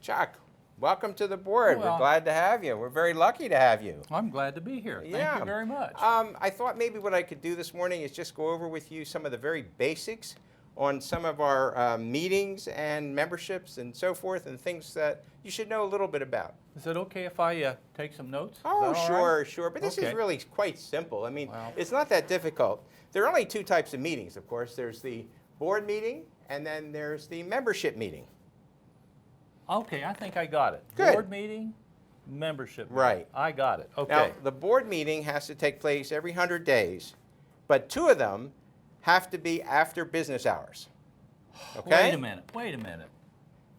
Chuck, welcome to the board. Well, We're glad to have you. We're very lucky to have you. I'm glad to be here. Thank Yeah. you very much. I thought maybe what I could do this morning is just go over with you some of the very basics on some of our meetings and memberships and so forth, and things that you should know a little bit about. Is it okay if I take some notes? Oh, Is that all sure, right? sure. But this is Okay. really quite simple. I mean, Well. it's not that difficult. There are only two types of meetings, of course. There's the board meeting, and then there's the membership meeting. Okay, I think I got it. Good. Board meeting, membership meeting. Right. I got it. Okay. Now, the board meeting has to take place every 100 days, but two of them have to be after business hours. Okay? Wait a minute.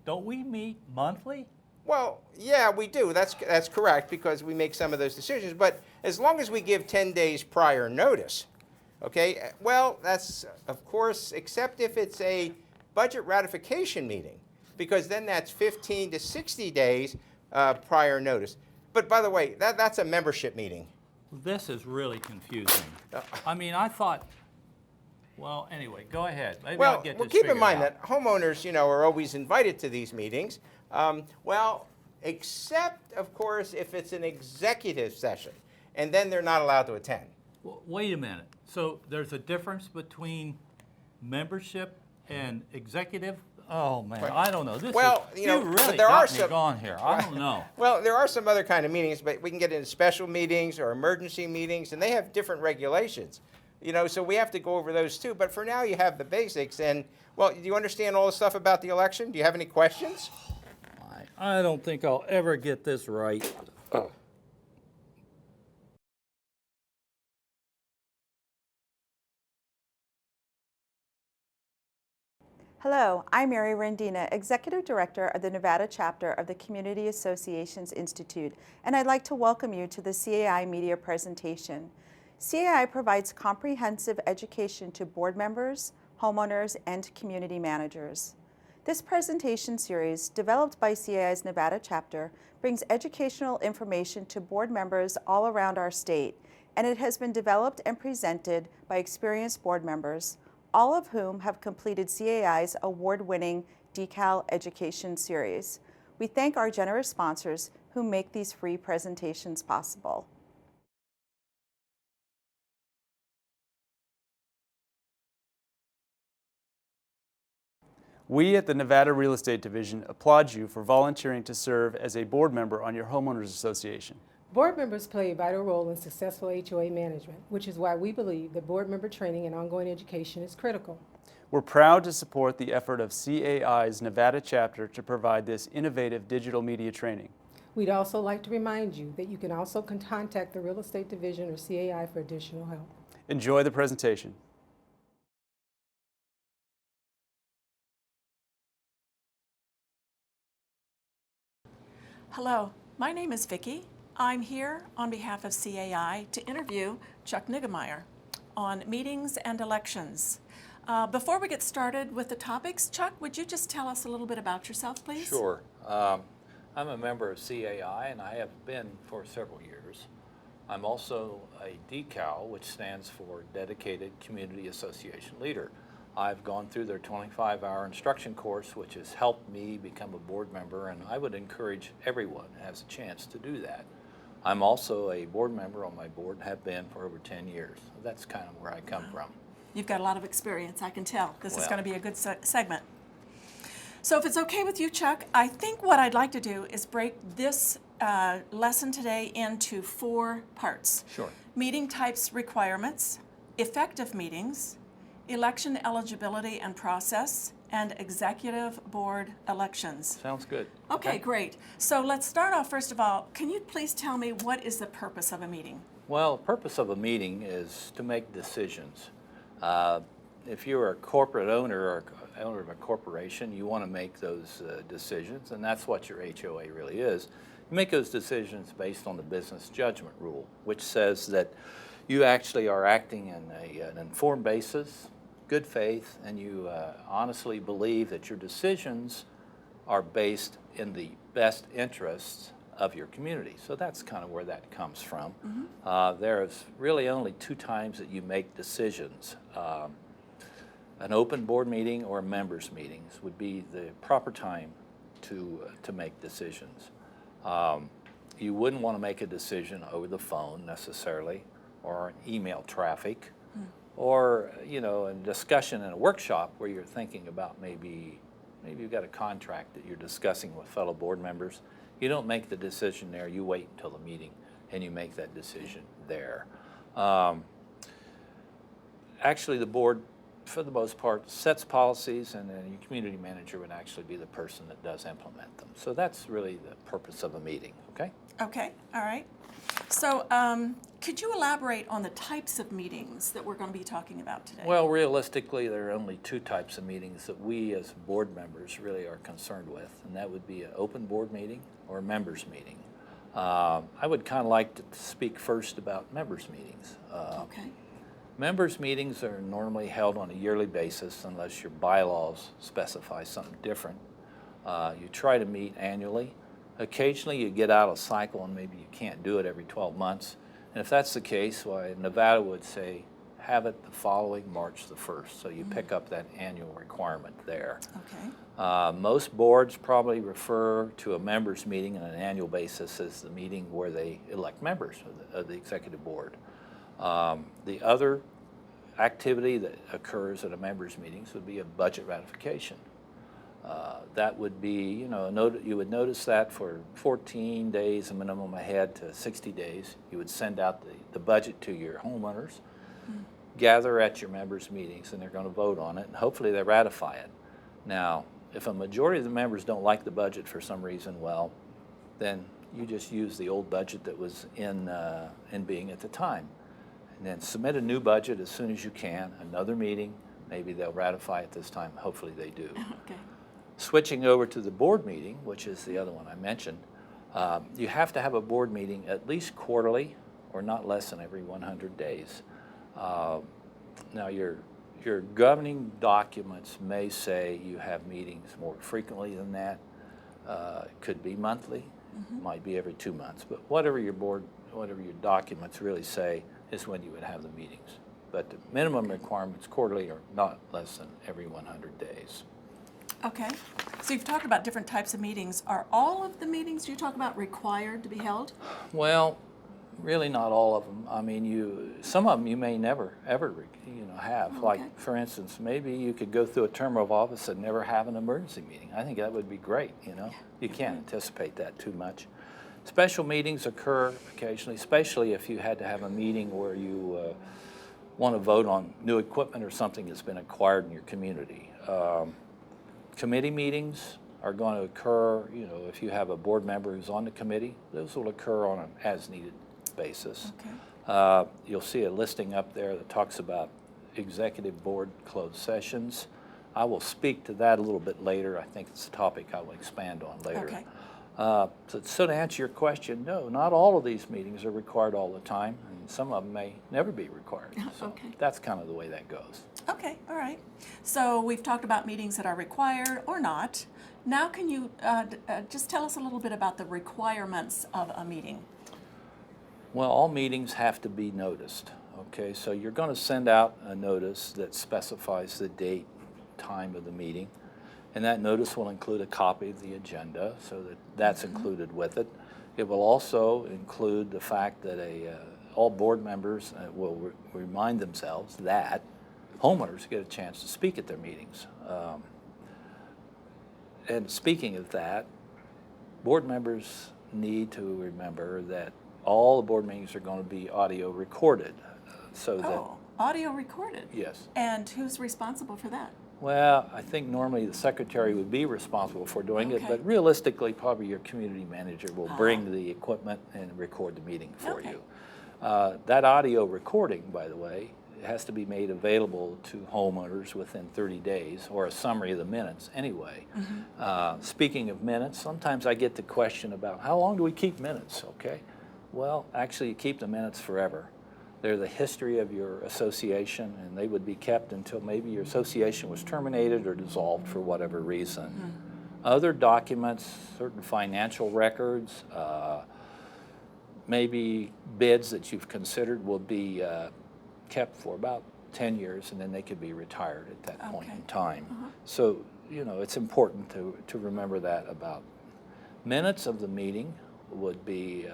Don't we meet monthly? Well, yeah, we do. That's correct, because we make some of those decisions. But as long as we give 10 days prior notice, okay? Well, that's, of course, except if it's a budget ratification meeting, because then that's 15 to 60 days prior notice. But by the way, that's a membership meeting. This is really confusing. I mean, I thought, well, anyway, go ahead. Maybe I'll get this keep in figured mind out. that homeowners, are always invited to these meetings. Well, except, of course, if it's an executive session, and then they're not allowed to attend. Wait a minute. So there's a difference between membership and executive? Oh man, I don't know. This Well, is, you know, really but there got are me some- gone here. I don't know. Well, there are some other kind of meetings, but we can get into special meetings or emergency meetings, and they have different regulations. So we have to go over those too. But for now, you have the basics. And, well, do you understand all the stuff about the election? Do you have any questions? I don't think I'll ever get this right. Hello, I'm Mary Rendina, Executive Director of the Nevada chapter of the Community Associations Institute, and I'd like to welcome you to the CAI media presentation. CAI provides comprehensive education to board members, homeowners, and community managers. This presentation series, developed by CAI's Nevada chapter, brings educational information to board members all around our state, and it has been developed and presented by experienced board members, all of whom have completed CAI's award-winning Decal Education Series. We thank our generous sponsors who make these free presentations possible. We at the Nevada Real Estate Division applaud you for volunteering to serve as a board member on your homeowners association. Board members play a vital role in successful HOA management, which is why we believe that board member training and ongoing education is critical. We're proud to support the effort of CAI's Nevada chapter to provide this innovative digital media training. We'd also like to remind you that you can also contact the Real Estate Division or CAI for additional help. Enjoy the presentation. Hello, my name is Vicki. I'm here on behalf of CAI to interview Chuck Niggemeyer on meetings and elections. Before we get started with the topics, Chuck, would you just tell us a little bit about yourself, please? Sure. I'm a member of CAI, and I have been for several years. I'm also a DECAL, which stands for Dedicated Community Association Leader. I've gone through their 25-hour instruction course, which has helped me become a board member, and I would encourage everyone who has a chance to do that. I'm also a board member on my board and have been for over 10 years. So that's kind of where I come from. You've got a lot of experience, I can tell. This is Well. going to be a good segment. So if it's okay with you, Chuck, I think what I'd like to do is break this lesson today into 4 parts. Sure. Meeting types requirements, effective meetings, election eligibility and process, and executive board elections. Sounds good. Okay, great. So let's start off, first of all, can you please tell me what is the purpose of a meeting? Well, the purpose of a meeting is to make decisions. If you're a corporate owner or owner of a corporation, you want to make those decisions, and that's what your HOA really is. You make those decisions based on the business judgment rule, which says that you actually are acting in an informed basis, good faith, and you honestly believe that your decisions are based in the best interests of your community. So that's kind of where that comes from. There's really only 2 times that you make decisions. An open board meeting or members meetings would be the proper time to make decisions. You wouldn't want to make a decision over the phone necessarily, or email traffic, or a discussion in a workshop where you're thinking about maybe you've got a contract that you're discussing with fellow board members. You don't make the decision there. You wait until the meeting and you make that decision there. Actually, the board, for the most part, sets policies, and then your community manager would actually be the person that does implement them. So that's really the purpose of a meeting, okay? Okay, all right. So could you elaborate on the types of meetings that we're going to be talking about today? Well, realistically, there are only two types of meetings that we as board members really are concerned with, and that would be an open board meeting or a members meeting. I would kind of like to speak first about members meetings. Okay. Members meetings are normally held on a yearly basis unless your bylaws specify something different. You try to meet annually. Occasionally you get out of cycle and maybe you can't do it every 12 months. And if that's the case, why Nevada would say have it the following March the 1st. So you pick up that annual requirement there. Okay. Most boards probably refer to a members meeting on an annual basis as the meeting where they elect members of the executive board. The other activity that occurs at a members meetings would be a budget ratification. That would be, you would notice that for 14 days, a minimum ahead to 60 days, you would send out the budget to your homeowners, gather at your members' meetings, and they're going to vote on it, and hopefully they ratify it. Now, if a majority of the members don't like the budget for some reason, well, then you just use the old budget that was in being at the time. And then submit a new budget as soon as you can, another meeting, maybe they'll ratify it this time, hopefully they do. Okay. Switching over to the board meeting, which is the other one I mentioned, you have to have a board meeting at least quarterly or not less than every 100 days. Now your governing documents may say you have meetings more frequently than that. It could be monthly, might be every 2 months, but whatever your documents really say is when you would have the meetings. But the minimum requirements quarterly are not less than every 100 days. Okay. So you've talked about different types of meetings. Are all of the meetings you talk about required to be held? Well, really not all of them. I mean, some of them you may never, ever, have. Oh, okay. Like, for instance, maybe you could go through a term of office and never have an emergency meeting. I think that would be great, You can't anticipate that too much. Special meetings occur occasionally, especially if you had to have a meeting where you want to vote on new equipment or something that's been acquired in your community. Committee meetings are going to occur, if you have a board member who's on the committee, those will occur on an as-needed basis. Okay. You'll see a listing up there that talks about executive board closed sessions. I will speak to that a little bit later. I think it's a topic I will expand on later. Okay. So to answer your question, no, not all of these meetings are required all the time, and some of them may never be required. So Okay. that's kind of the way that goes. Okay, all right. So we've talked about meetings that are required or not. Now can you just tell us a little bit about the requirements of a meeting? Well, all meetings have to be noticed, okay? So you're going to send out a notice that specifies the date, time of the meeting, and that notice will include a copy of the agenda, so that's included with it. It will also include the fact that all board members will remind themselves that homeowners get a chance to speak at their meetings. And speaking of that, board members need to remember that all the board meetings are going to be audio recorded. Oh, audio recorded? Yes. And who's responsible for that? Well, I think normally the secretary would be responsible for doing it, Okay. but realistically, probably your community manager will bring the equipment and record the meeting for Okay. you. That audio recording, by the way, has to be made available to homeowners within 30 days, or a summary of the minutes anyway. Speaking of minutes, sometimes I get the question about how long do we keep minutes, okay? Well, actually, you keep the minutes forever. They're the history of your association, and they would be kept until maybe your association was terminated or dissolved for whatever reason. Other documents, certain financial records, maybe bids that you've considered will be kept for about 10 years, and then they could be retired at that point Okay. in time. So, you know, it's important to remember that about minutes of the meeting would be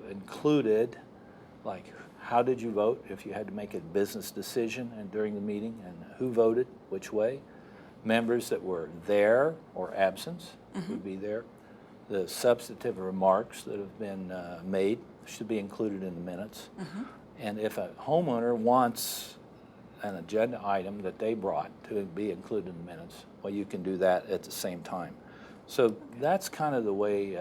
included, like how did you vote if you had to make a business decision and during the meeting, and who voted which way. Members that were there or absent would be there. The substantive remarks that have been made should be included in the minutes. And if a homeowner wants an agenda item that they brought to be included in the minutes, well, you can do that at the same time. So that's kind of the way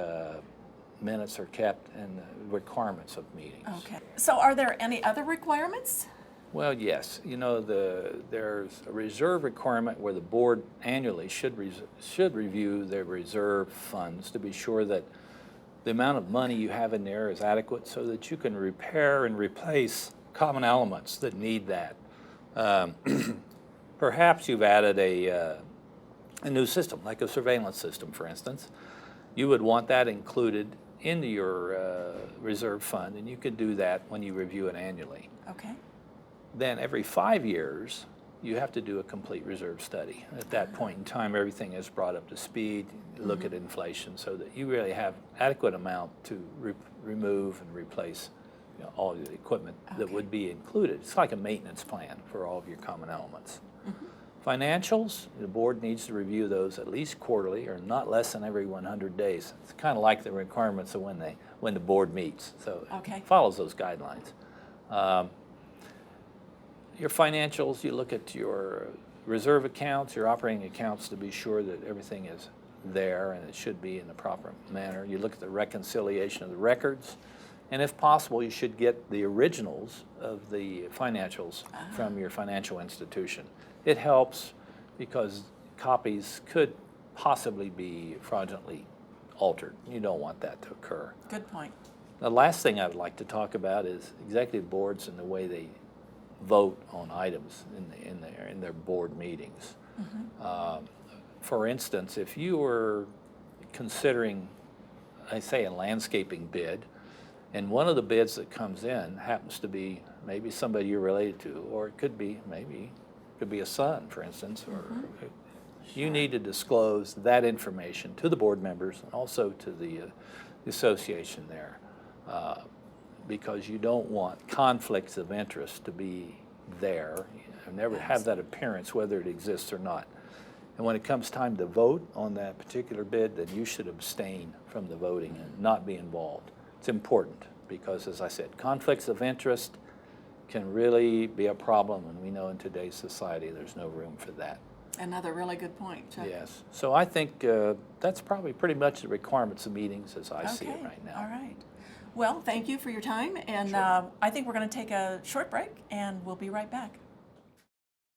minutes are kept and the requirements of meetings. Okay. So are there any other requirements? Well, yes. You know, there's a reserve requirement where the board annually should review their reserve funds to be sure that the amount of money you have in there is adequate so that you can repair and replace common elements that need that. Perhaps you've added a new system, like a surveillance system, for instance. You would want that included into your reserve fund, and you could do that when you review it annually. Okay. Then every 5 years, you have to do a complete reserve study. At that point in time, everything is brought up to speed, look at inflation, so that you really have adequate amount to remove and replace, you know, all of the equipment that would be included. It's like a maintenance plan for all of your common elements. Financials, the board needs to review those at least quarterly or not less than every 100 days. It's kind of like the requirements of when the board meets. So it follows those guidelines. Your financials, you look at your reserve accounts, your operating accounts to be sure that everything is there and it should be in the proper manner. You look at the reconciliation of the records, and if possible, you should get the originals of the financials from your financial institution. It helps because copies could possibly be fraudulently altered. You don't want that to occur. Good point. The last thing I would like to talk about is executive boards and the way they vote on items in their board meetings. For instance, if you were considering, I say, a landscaping bid, and one of the bids that comes in happens to be maybe somebody you're related to, or it could be a son, for instance, or you need to disclose that information to the board members and also to the association there. Because you don't want conflicts of interest to be there and never have that appearance whether it exists or not. And when it comes time to vote on that particular bid, then you should abstain from the voting and not be involved. It's important because, as I said, conflicts of interest can really be a problem, and we know in today's society there's no room for that. Another really good point, Chuck. Yes. So I think that's probably pretty much the requirements of meetings as I see it right now. All right. Well, thank you for your time, and I think we're going to take a short break, and we'll be right back.